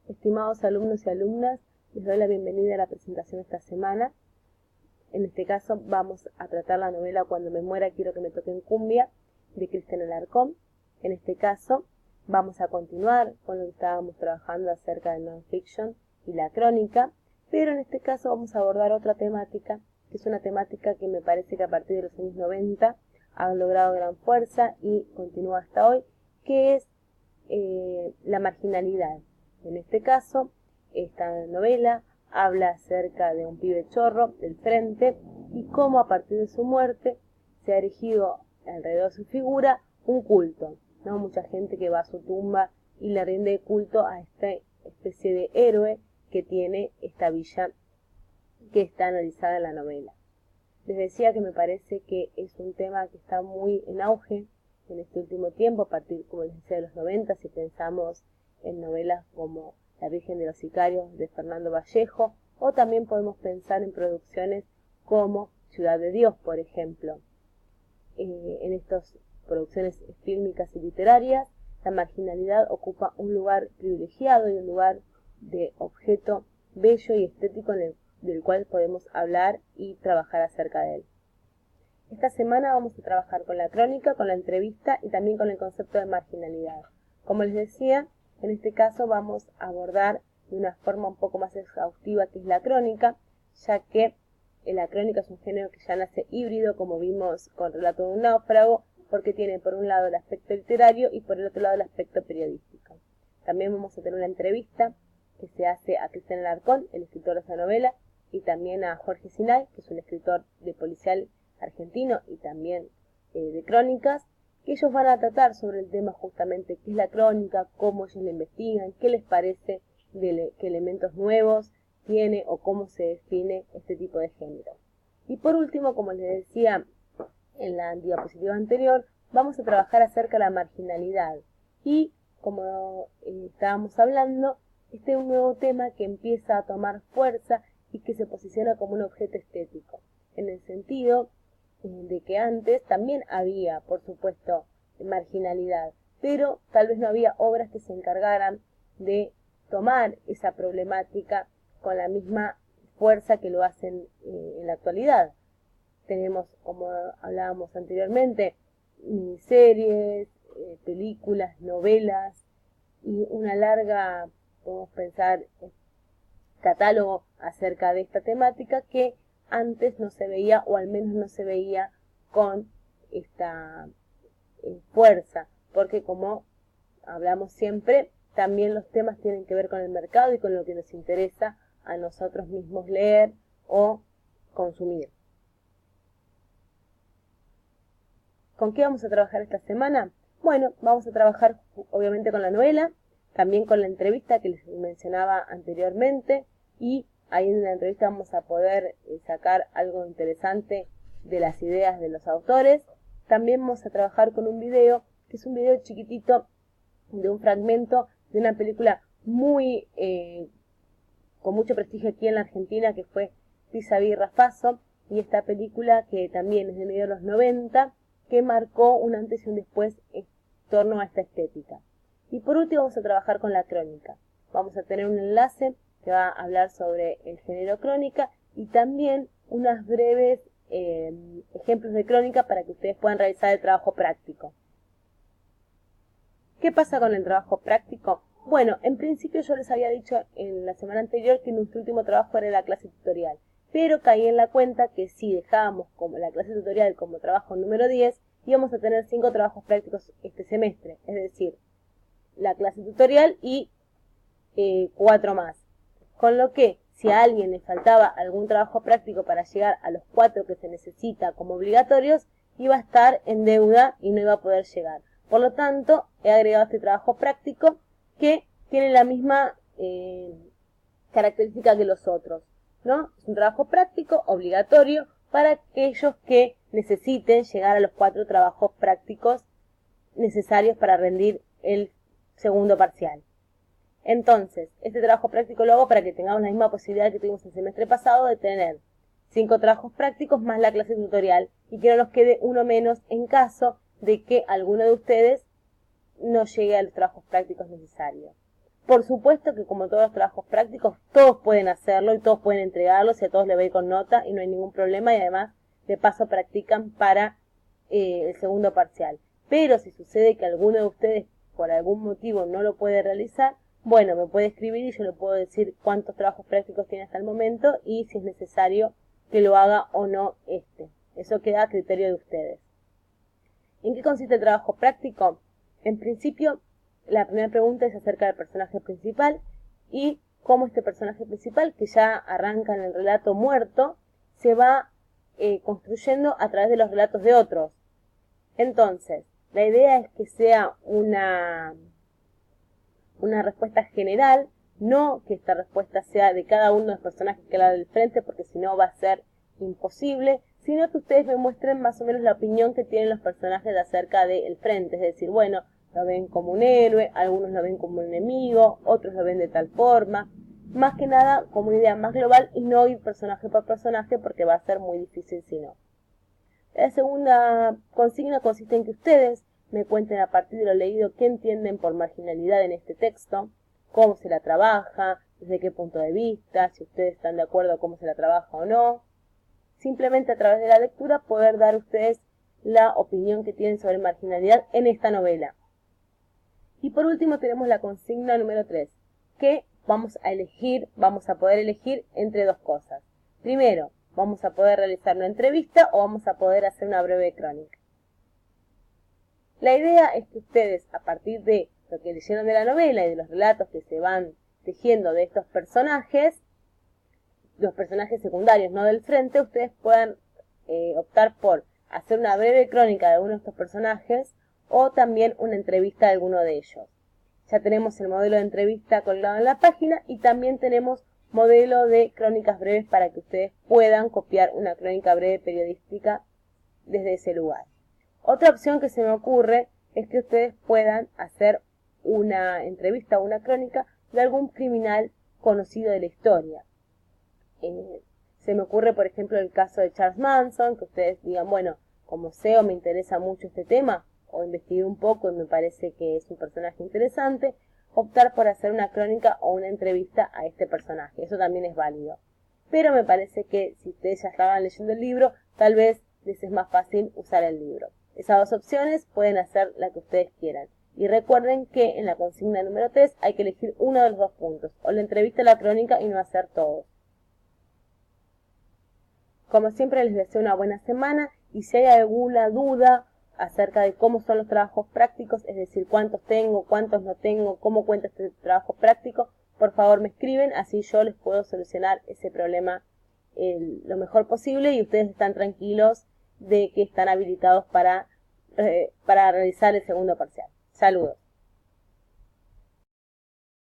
Estimados alumnos y alumnas, les doy la bienvenida a la presentación de esta semana. En este caso vamos a tratar la novela Cuando me muera quiero que me toquen cumbia, de Cristian Alarcón. En este caso vamos a continuar con lo que estábamos trabajando acerca del non-fiction y la crónica, pero en este caso vamos a abordar otra temática, que es una temática que me parece que a partir de los años 90 ha logrado gran fuerza y continúa hasta hoy, que es la marginalidad. En este caso, esta novela habla acerca de un pibe chorro del frente y cómo a partir de su muerte se ha erigido alrededor de su figura un culto, ¿no? Mucha gente que va a su tumba y le rinde culto a esta especie de héroe que tiene esta villa que está analizada en la novela. Les decía que me parece que es un tema que está muy en auge en este último tiempo, a partir, como les decía, de los 90, si pensamos en novelas como La Virgen de los Sicarios de Fernando Vallejo, o también podemos pensar en producciones como Ciudad de Dios, por ejemplo. En estas producciones fílmicas y literarias, la marginalidad ocupa un lugar privilegiado y un lugar de objeto bello y estético del cual podemos hablar y trabajar acerca de él. Esta semana vamos a trabajar con la crónica, con la entrevista y también con el concepto de marginalidad. Como les decía, en este caso vamos a abordar de una forma un poco más exhaustiva que es la crónica, ya que la crónica es un género que ya nace híbrido, como vimos con Relato de un náufrago, porque tiene por un lado el aspecto literario y por el otro lado el aspecto periodístico. También vamos a tener una entrevista que se hace a Cristian Alarcón, el escritor de esa novela, y también a Jorge Sinay, que es un escritor de policial argentino y también de crónicas, que ellos van a tratar sobre el tema justamente qué es la crónica, cómo ellos la investigan, qué les parece qué elementos nuevos tiene o cómo se define este tipo de género. Y por último, como les decía en la diapositiva anterior, vamos a trabajar acerca de la marginalidad. Y como estábamos hablando, este es un nuevo tema que empieza a tomar fuerza y que se posiciona como un objeto estético, en el sentido de que antes también había, por supuesto, marginalidad, pero tal vez no había obras que se encargaran de tomar esa problemática con la misma fuerza que lo hacen en la actualidad. Tenemos, como hablábamos anteriormente, series, películas, novelas y una larga, podemos pensar, catálogo acerca de esta temática que antes no se veía, o al menos no se veía con esta fuerza, porque como hablamos siempre, también los temas tienen que ver con el mercado y con lo que nos interesa a nosotros mismos leer o consumir. ¿Con qué vamos a trabajar esta semana? Bueno, vamos a trabajar obviamente con la novela, también con la entrevista que les mencionaba anteriormente, y ahí en la entrevista vamos a poder sacar algo interesante de las ideas de los autores. También vamos a trabajar con un video, que es un video chiquitito de un fragmento de una película muy con mucho prestigio aquí en la Argentina, que fue Vis-a-vis Rafazo, y esta película que también es de medio de los 90, que marcó un antes y un después en torno a esta estética. Y por último vamos a trabajar con la crónica. Vamos a tener un enlace que va a hablar sobre el género crónica y también unas breves ejemplos de crónica para que ustedes puedan realizar el trabajo práctico. ¿Qué pasa con el trabajo práctico? Bueno, en principio yo les había dicho en la semana anterior que nuestro último trabajo era la clase tutorial, pero caí en la cuenta que si dejábamos como la clase tutorial como trabajo número 10, íbamos a tener 5 trabajos prácticos este semestre, es decir, la clase tutorial y 4 más. Con lo que, si a alguien le faltaba algún trabajo práctico para llegar a los 4 que se necesita como obligatorios, iba a estar en deuda y no iba a poder llegar. Por lo tanto, he agregado este trabajo práctico que tiene la misma característica que los otros, ¿no? Es un trabajo práctico obligatorio para aquellos que necesiten llegar a los 4 trabajos prácticos necesarios para rendir el segundo parcial. Entonces, este trabajo práctico lo hago para que tengamos la misma posibilidad que tuvimos el semestre pasado de tener 5 trabajos prácticos más la clase tutorial y que no nos quede uno menos en caso de que alguno de ustedes no llegue a los trabajos prácticos necesarios. Por supuesto que como todos los trabajos prácticos, todos pueden hacerlo y todos pueden entregarlos y a todos les va a ir con nota y no hay ningún problema y además de paso practican para el segundo parcial. Pero si sucede que alguno de ustedes por algún motivo no lo puede realizar, bueno, me puede escribir y yo le puedo decir cuántos trabajos prácticos tiene hasta el momento y si es necesario que lo haga o no este. Eso queda a criterio de ustedes. ¿En qué consiste el trabajo práctico? En principio, la primera pregunta es acerca del personaje principal y cómo este personaje principal, que ya arranca en el relato muerto, se va construyendo a través de los relatos de otros. Entonces, la idea es que sea una respuesta general, no que esta respuesta sea de cada uno de los personajes que la del frente, porque si no va a ser imposible, sino que ustedes me muestren más o menos la opinión que tienen los personajes acerca del frente, es decir, bueno, lo ven como un héroe, algunos lo ven como un enemigo, otros lo ven de tal forma, más que nada como una idea más global y no ir personaje por personaje porque va a ser muy difícil si no. La segunda consigna consiste en que ustedes me cuenten a partir de lo leído qué entienden por marginalidad en este texto, cómo se la trabaja, desde qué punto de vista, si ustedes están de acuerdo cómo se la trabaja o no. Simplemente a través de la lectura poder dar ustedes la opinión que tienen sobre marginalidad en esta novela. Y por último tenemos la consigna número 3, que vamos a poder elegir entre dos cosas. Primero, vamos a poder realizar una entrevista o vamos a poder hacer una breve crónica. La idea es que ustedes, a partir de lo que leyeron de la novela y de los relatos que se van tejiendo de estos personajes, los personajes secundarios, no del frente, ustedes puedan optar por hacer una breve crónica de alguno de estos personajes o también una entrevista de alguno de ellos. Ya tenemos el modelo de entrevista colgado en la página y también tenemos modelo de crónicas breves para que ustedes puedan copiar una crónica breve periodística desde ese lugar. Otra opción que se me ocurre es que ustedes puedan hacer una entrevista o una crónica de algún criminal conocido de la historia. Se me ocurre, por ejemplo, el caso de Charles Manson, que ustedes digan, bueno, como SEO me interesa mucho este tema, o investigué un poco y me parece que es un personaje interesante, optar por hacer una crónica o una entrevista a este personaje. Eso también es válido. Pero me parece que si ustedes ya estaban leyendo el libro, tal vez les es más fácil usar el libro. Esas dos opciones pueden hacer la que ustedes quieran. Y recuerden que en la consigna número 3 hay que elegir uno de los dos puntos, o la entrevista o la crónica y no hacer todos. Como siempre les deseo una buena semana y si hay alguna duda acerca de cómo son los trabajos prácticos, es decir, cuántos tengo, cuántos no tengo, cómo cuenta este trabajo práctico, por favor me escriben, así yo les puedo solucionar ese problema lo mejor posible y ustedes están tranquilos de que están habilitados para realizar el segundo parcial. Saludos.